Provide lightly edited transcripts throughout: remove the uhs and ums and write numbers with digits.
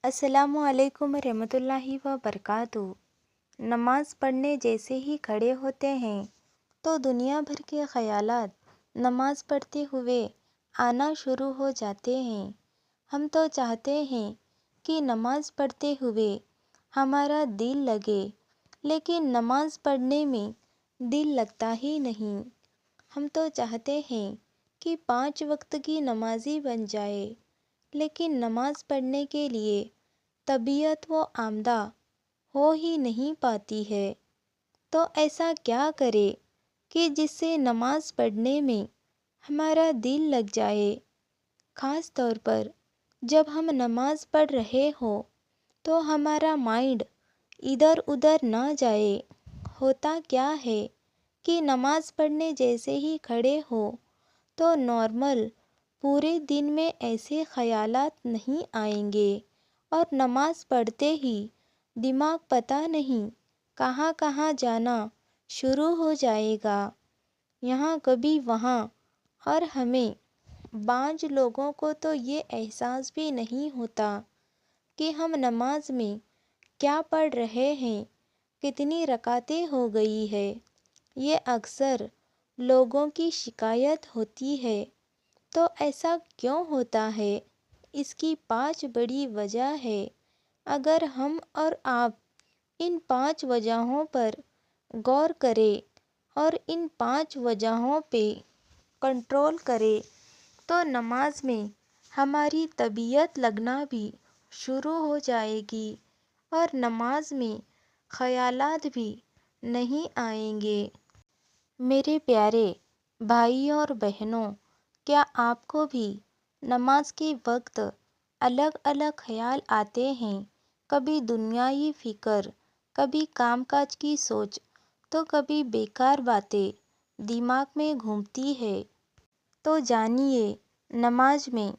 السلام علیکم ورحمۃ اللہ وبرکاتہ۔ نماز پڑھنے جیسے ہی کھڑے ہوتے ہیں تو دنیا بھر کے خیالات نماز پڑھتے ہوئے آنا شروع ہو جاتے ہیں۔ ہم تو چاہتے ہیں کہ نماز پڑھتے ہوئے ہمارا دل لگے، لیکن نماز پڑھنے میں دل لگتا ہی نہیں۔ ہم تو چاہتے ہیں کہ 5 وقت کی نمازی بن جائے، لیکن نماز پڑھنے کے لیے طبیعت و آمادہ ہو ہی نہیں پاتی ہے۔ تو ایسا کیا کرے کہ جس سے نماز پڑھنے میں ہمارا دل لگ جائے؟ خاص طور پر جب ہم نماز پڑھ رہے ہوں تو ہمارا مائنڈ ادھر ادھر نہ جائے۔ ہوتا کیا ہے کہ نماز پڑھنے جیسے ہی کھڑے ہوں تو نارمل پورے دن میں ایسے خیالات نہیں آئیں گے، اور نماز پڑھتے ہی دماغ پتہ نہیں کہاں کہاں جانا شروع ہو جائے گا، یہاں کبھی وہاں۔ اور ہمیں بعض لوگوں کو تو یہ احساس بھی نہیں ہوتا کہ ہم نماز میں کیا پڑھ رہے ہیں، کتنی رکعتیں ہو گئی ہے۔ یہ اکثر لوگوں کی شکایت ہوتی ہے۔ تو ایسا کیوں ہوتا ہے؟ اس کی 5 بڑی وجہ ہے۔ اگر ہم اور آپ ان 5 وجہوں پر غور کریں اور ان 5 وجہوں پہ کنٹرول کریں تو نماز میں ہماری طبیعت لگنا بھی شروع ہو جائے گی، اور نماز میں خیالات بھی نہیں آئیں گے۔ میرے پیارے بھائیوں اور بہنوں، کیا آپ کو بھی نماز کے وقت الگ الگ خیال آتے ہیں؟ کبھی دنیائی فکر، کبھی کام کاج کی سوچ، تو کبھی بیکار باتیں دماغ میں گھومتی ہے۔ تو جانیے نماز میں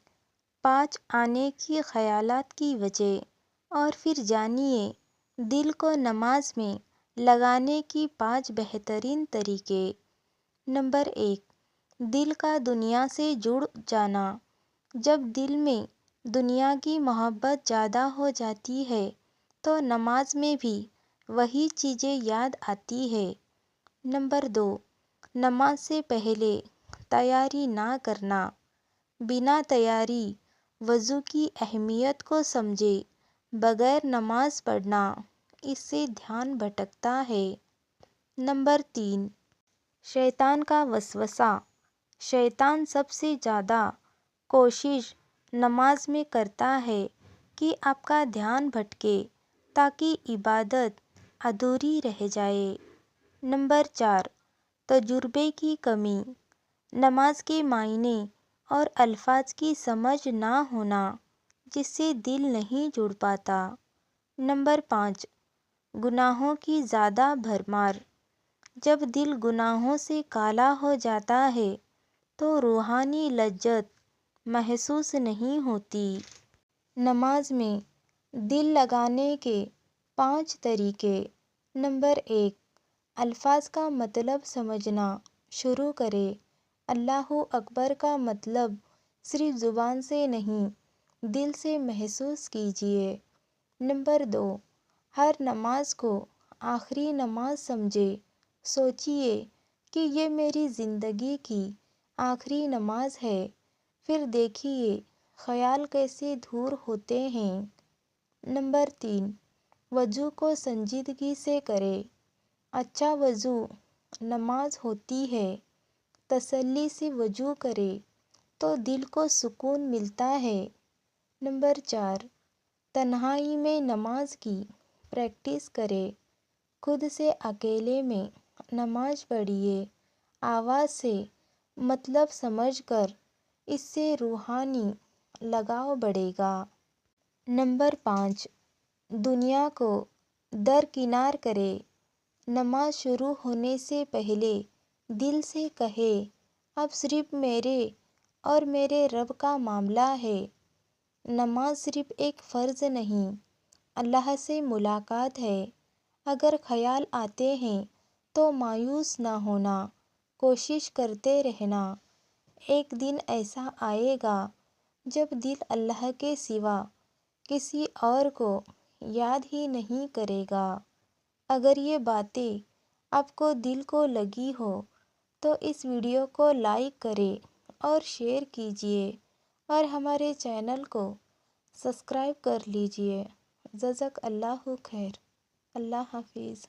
5 آنے کی خیالات کی وجہ، اور پھر جانیے دل کو نماز میں لگانے کی 5 بہترین طریقے۔ نمبر 1، دل کا دنیا سے جڑ جانا۔ جب دل میں دنیا کی محبت زیادہ ہو جاتی ہے تو نماز میں بھی وہی چیزیں یاد آتی ہے۔ نمبر 2، نماز سے پہلے تیاری نہ کرنا۔ بنا تیاری وضو کی اہمیت کو سمجھے بغیر نماز پڑھنا، اس سے دھیان بھٹکتا ہے۔ نمبر 3، شیطان کا وسوسہ۔ شیطان سب سے زیادہ کوشش نماز میں کرتا ہے کہ آپ کا دھیان بھٹکے تاکہ عبادت ادھوری رہ جائے۔ نمبر 4، تجربے کی کمی۔ نماز کے معنی اور الفاظ کی سمجھ نہ ہونا، جس سے دل نہیں جڑ پاتا۔ نمبر 5، گناہوں کی زیادہ بھرمار۔ جب دل گناہوں سے کالا ہو جاتا ہے تو روحانی لذت محسوس نہیں ہوتی۔ نماز میں دل لگانے کے 5 طریقے۔ نمبر 1، الفاظ کا مطلب سمجھنا شروع کریں۔ اللہ اکبر کا مطلب صرف زبان سے نہیں، دل سے محسوس کیجیے۔ نمبر 2، ہر نماز کو آخری نماز سمجھیں۔ سوچیے کہ یہ میری زندگی کی آخری نماز ہے، پھر دیکھیے خیال کیسے دور ہوتے ہیں۔ نمبر 3، وضو کو سنجیدگی سے کریں۔ اچھا وضو نماز ہوتی ہے۔ تسلی سے وضو کریں تو دل کو سکون ملتا ہے۔ نمبر 4، تنہائی میں نماز کی پریکٹس کریں۔ خود سے اکیلے میں نماز پڑھیے، آواز سے مطلب سمجھ کر، اس سے روحانی لگاؤ بڑھے گا۔ نمبر 5، دنیا کو درکنار کریں۔ نماز شروع ہونے سے پہلے دل سے کہیں، اب صرف میرے اور میرے رب کا معاملہ ہے۔ نماز صرف ایک فرض نہیں، اللہ سے ملاقات ہے۔ اگر خیال آتے ہیں تو مایوس نہ ہونا، کوشش کرتے رہنا۔ ایک دن ایسا آئے گا جب دل اللہ کے سوا کسی اور کو یاد ہی نہیں کرے گا۔ اگر یہ باتیں آپ کو دل کو لگی ہو تو اس ویڈیو کو لائک کریں اور شیئر کیجیے اور ہمارے چینل کو سبسکرائب کر لیجیے۔ جزاک اللہ خیر۔ اللہ حافظ۔